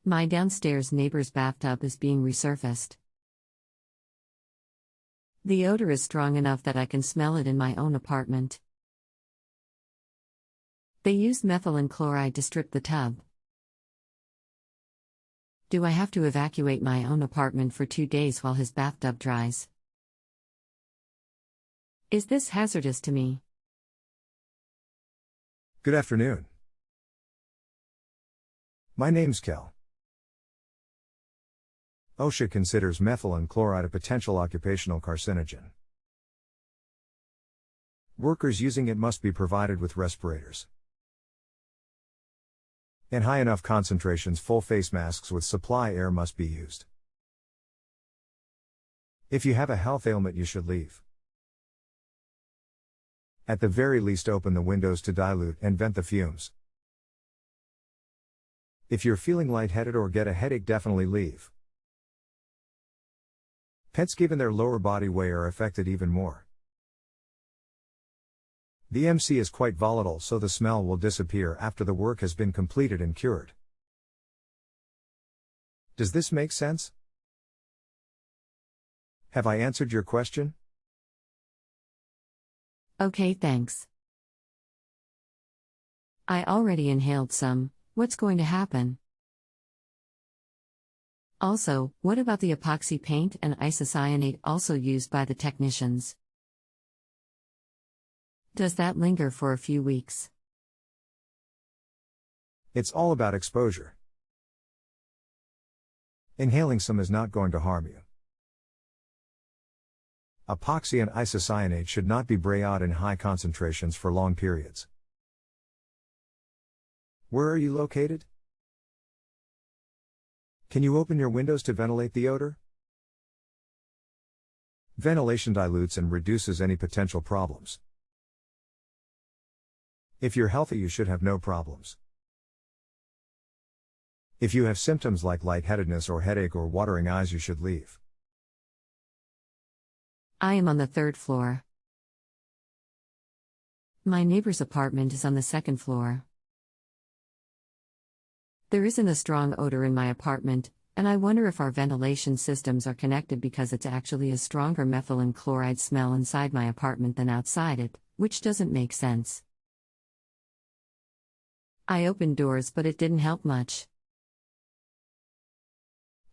My downstairs neighbor's bathtub is being resurfaced. The odor is strong enough that I can smell it in my own apartment. They used methylene chloride to strip the tub. Do I have to evacuate my own apartment for 2 days while his bathtub dries? Is this hazardous to me? Good afternoon. My name's Kel. OSHA considers methylene chloride a potential occupational carcinogen. Workers using it must be provided with respirators. In high enough concentrations, full face masks with supply air must be used. If you have a health ailment, you should leave. At the very least, open the windows to dilute and vent the fumes. If you're feeling lightheaded or get a headache, definitely leave. Pets, given their lower body weight, are affected even more. The MC is quite volatile, so the smell will disappear after the work has been completed and cured. Does this make sense? Have I answered your question? Okay, thanks. I already inhaled some. What's going to happen? Also, what about the epoxy paint and isocyanate also used by the technicians? Does that linger for a few weeks? It's all about exposure. Inhaling some is not going to harm you. Epoxy and isocyanate should not be sprayed out in high concentrations for long periods. Where are you located? Can you open your windows to ventilate the odor? Ventilation dilutes and reduces any potential problems. If you're healthy, you should have no problems. If you have symptoms like lightheadedness or headache or watering eyes, you should leave. I am on the 3rd floor. My neighbor's apartment is on the 2nd floor. There isn't a strong odor in my apartment, and I wonder if our ventilation systems are connected because it's actually a stronger methylene chloride smell inside my apartment than outside it, which doesn't make sense. I opened doors, but it didn't help much.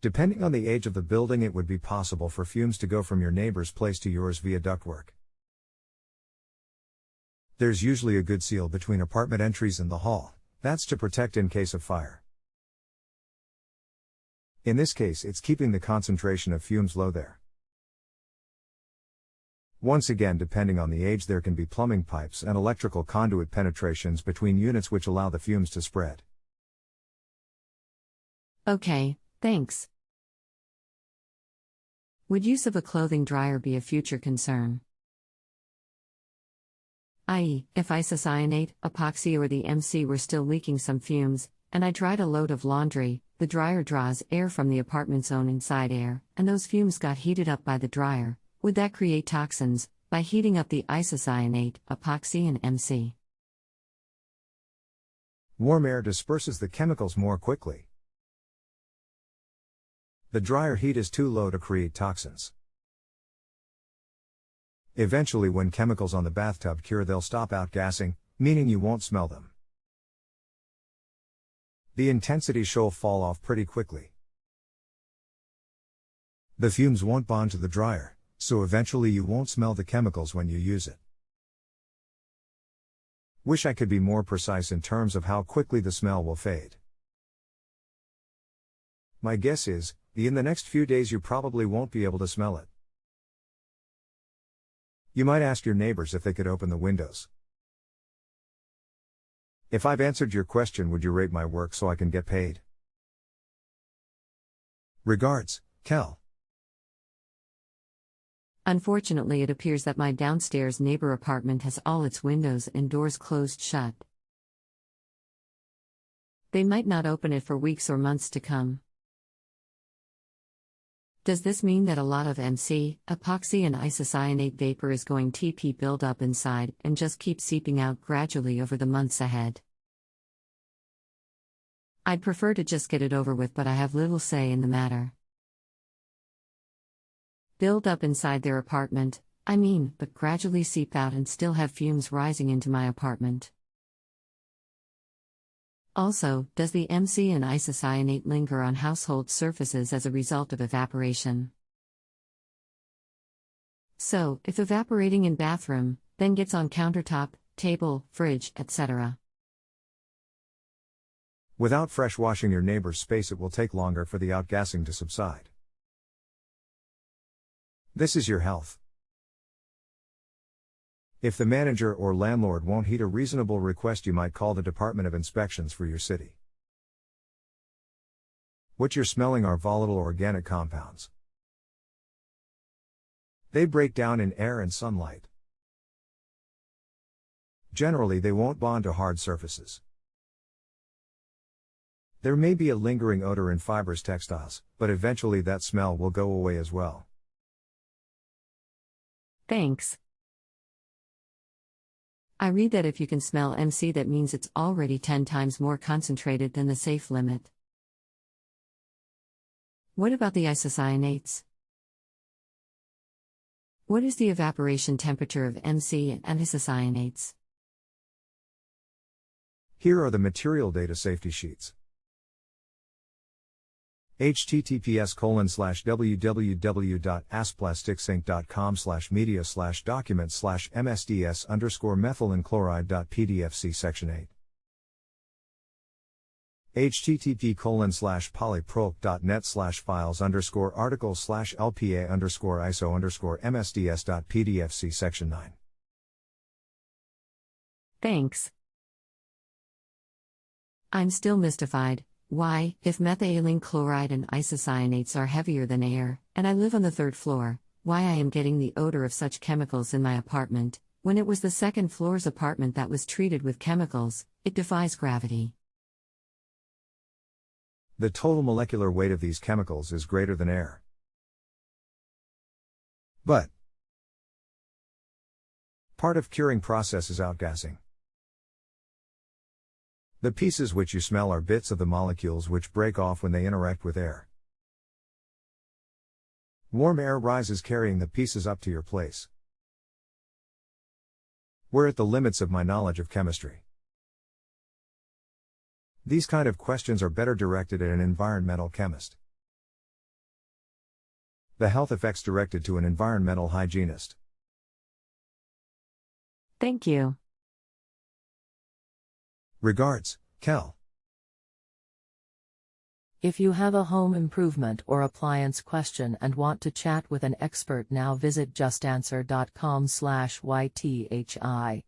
Depending on the age of the building, it would be possible for fumes to go from your neighbor's place to yours via ductwork. There's usually a good seal between apartment entries and the hall. That's to protect in case of fire. In this case, it's keeping the concentration of fumes low there. Once again, depending on the age, there can be plumbing pipes and electrical conduit penetrations between units which allow the fumes to spread. Okay, thanks. Would use of a clothing dryer be a future concern? I.e., if isocyanate, epoxy, or the MC were still leaking some fumes, and I dried a load of laundry, the dryer draws air from the apartment's own inside air, and those fumes got heated up by the dryer. Would that create toxins, by heating up the isocyanate, epoxy, and MC? Warm air disperses the chemicals more quickly. The dryer heat is too low to create toxins. Eventually, when chemicals on the bathtub cure, they'll stop outgassing, meaning you won't smell them. The intensity should fall off pretty quickly. The fumes won't bond to the dryer, so eventually you won't smell the chemicals when you use it. Wish I could be more precise in terms of how quickly the smell will fade. My guess is, in the next few days you probably won't be able to smell it. You might ask your neighbors if they could open the windows. If I've answered your question, would you rate my work so I can get paid? Regards, Kel. Unfortunately, it appears that my downstairs neighbor apartment has all its windows and doors closed shut. They might not open it for weeks or months to come. Does this mean that a lot of MC, epoxy, and isocyanate vapor is going to build up inside and just keep seeping out gradually over the months ahead? I'd prefer to just get it over with, but I have little say in the matter. Build up inside their apartment, but gradually seep out and still have fumes rising into my apartment. Also, does the MC and isocyanate linger on household surfaces as a result of evaporation? So, if evaporating in bathroom, then gets on countertop, table, fridge, etc. Without fresh washing your neighbor's space, it will take longer for the outgassing to subside. This is your health. If the manager or landlord won't heed a reasonable request, you might call the Department of Inspections for your city. What you're smelling are volatile organic compounds. They break down in air and sunlight. Generally, they won't bond to hard surfaces. There may be a lingering odor in fibrous textiles, but eventually that smell will go away as well. Thanks. I read that if you can smell MC, that means it's already 10 times more concentrated than the safe limit. What about the isocyanates? What is the evaporation temperature of MC and isocyanates? Here are the material data safety sheets. https://www.askplastic.com/media/document/msds_methylene chloride.pdf section 8. http://files_article/lpa_iso_msds.pdf section 9. Thanks. I'm still mystified. Why, if methylene chloride and isocyanates are heavier than air, and I live on the 3rd floor, why I am getting the odor of such chemicals in my apartment, when it was the 2nd floor's apartment that was treated with chemicals. It defies gravity. The total molecular weight of these chemicals is greater than air. But part of curing process is outgassing. The pieces which you smell are bits of the molecules which break off when they interact with air. Warm air rises, carrying the pieces up to your place. We're at the limits of my knowledge of chemistry. These kind of questions are better directed at an environmental chemist. The health effects directed to an environmental hygienist. Thank you. Regards, Kel. If you have a home improvement or appliance question and want to chat with an expert now, visit JustAnswer.com/YTHI.